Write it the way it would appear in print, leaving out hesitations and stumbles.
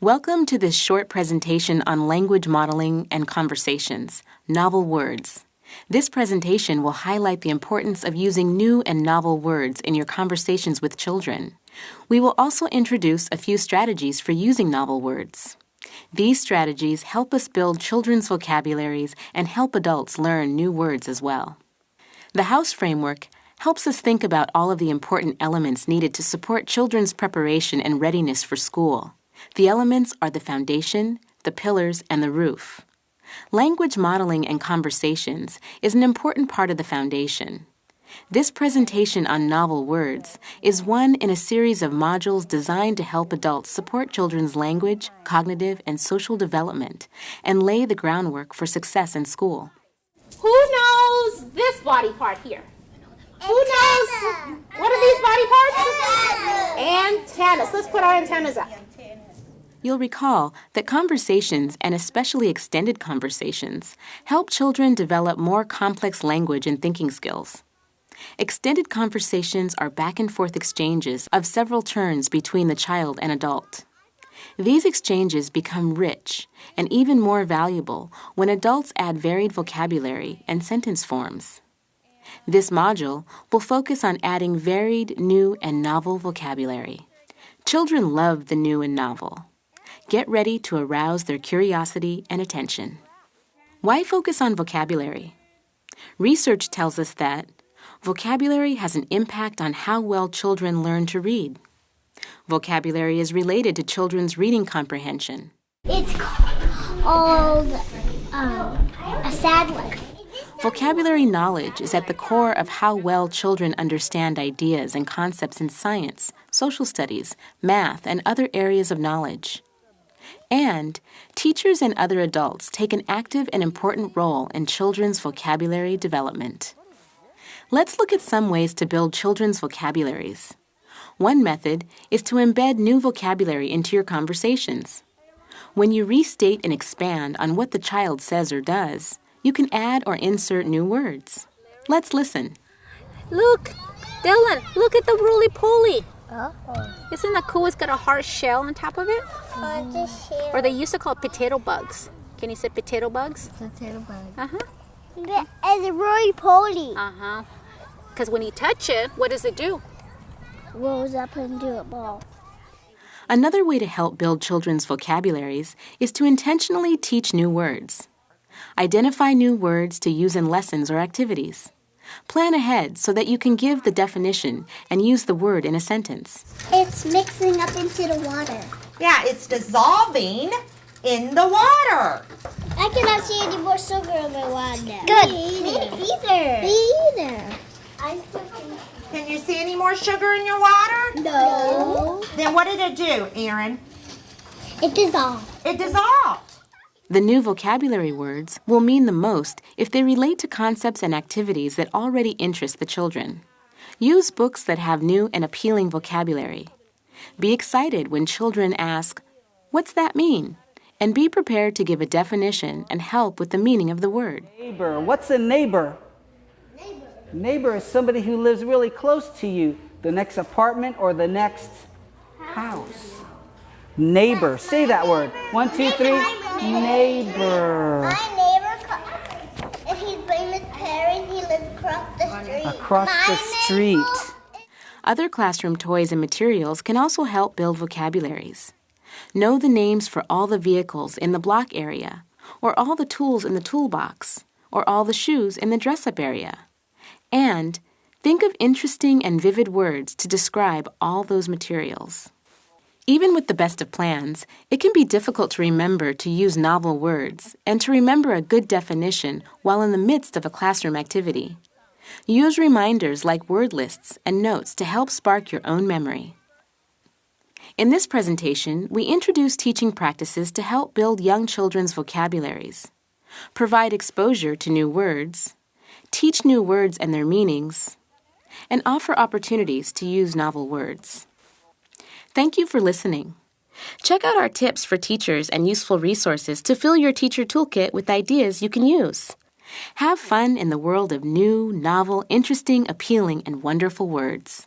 Welcome to this short presentation on language modeling and conversations, novel words. This presentation will highlight the importance of using new and novel words in your conversations with children. We will also introduce a few strategies for using novel words. These strategies help us build children's vocabularies and help adults learn new words as well. The House framework helps us think about all of the important elements needed to support children's preparation and readiness for school. The elements are the foundation, the pillars, and the roof. Language modeling and conversations is an important part of the foundation. This presentation on novel words is one in a series of modules designed to help adults support children's language, cognitive, and social development and lay the groundwork for success in school. Who knows this body part here? Who knows? What are these body parts? Antennas. Let's put our antennas up. You'll recall that conversations, and especially extended conversations, help children develop more complex language and thinking skills. Extended conversations are back-and-forth exchanges of several turns between the child and adult. These exchanges become rich and even more valuable when adults add varied vocabulary and sentence forms. This module will focus on adding varied, new, and novel vocabulary. Children love the new and novel. Get ready to arouse their curiosity and attention. Why focus on vocabulary? Research tells us that vocabulary has an impact on how well children learn to read. Vocabulary is related to children's reading comprehension. It's called a saddler. Vocabulary knowledge is at the core of how well children understand ideas and concepts in science, social studies, math, and other areas of knowledge. And teachers and other adults take an active and important role in children's vocabulary development. Let's look at some ways to build children's vocabularies. One method is to embed new vocabulary into your conversations. When you restate and expand on what the child says or does, you can add or insert new words. Let's listen. Look, Dylan, look at the roly-poly. Oh. Isn't that cool? It's got a hard shell on top of it. Or they used to call it potato bugs. Can you say potato bugs? Potato bug. Uh-huh. It's a roly-poly. Uh-huh. Because when you touch it, what does it do? Rolls up into a ball. Another way to help build children's vocabularies is to intentionally teach new words. Identify new words to use in lessons or activities. Plan ahead so that you can give the definition and use the word in a sentence. It's mixing up into the water. Yeah, it's dissolving in the water. I cannot see any more sugar in my water. Good. Me either. Can you see any more sugar in your water? No. Then what did it do, Aaron? It dissolved. It dissolved. The new vocabulary words will mean the most if they relate to concepts and activities that already interest the children. Use books that have new and appealing vocabulary. Be excited when children ask, "What's that mean?" And be prepared to give a definition and help with the meaning of the word. Neighbor. What's a neighbor? Neighbor is somebody who lives really close to you, the next apartment or the next house. Neighbor. Say that word. 1, 2, 3. Neighbor. My neighbor, if he's bringing his parents, he lives across the street. Across the street. Other classroom toys and materials can also help build vocabularies. Know the names for all the vehicles in the block area, or all the tools in the toolbox, or all the shoes in the dress-up area. And think of interesting and vivid words to describe all those materials. Even with the best of plans, it can be difficult to remember to use novel words and to remember a good definition while in the midst of a classroom activity. Use reminders like word lists and notes to help spark your own memory. In this presentation, we introduce teaching practices to help build young children's vocabularies, provide exposure to new words, teach new words and their meanings, and offer opportunities to use novel words. Thank you for listening. Check out our tips for teachers and useful resources to fill your teacher toolkit with ideas you can use. Have fun in the world of new, novel, interesting, appealing, and wonderful words.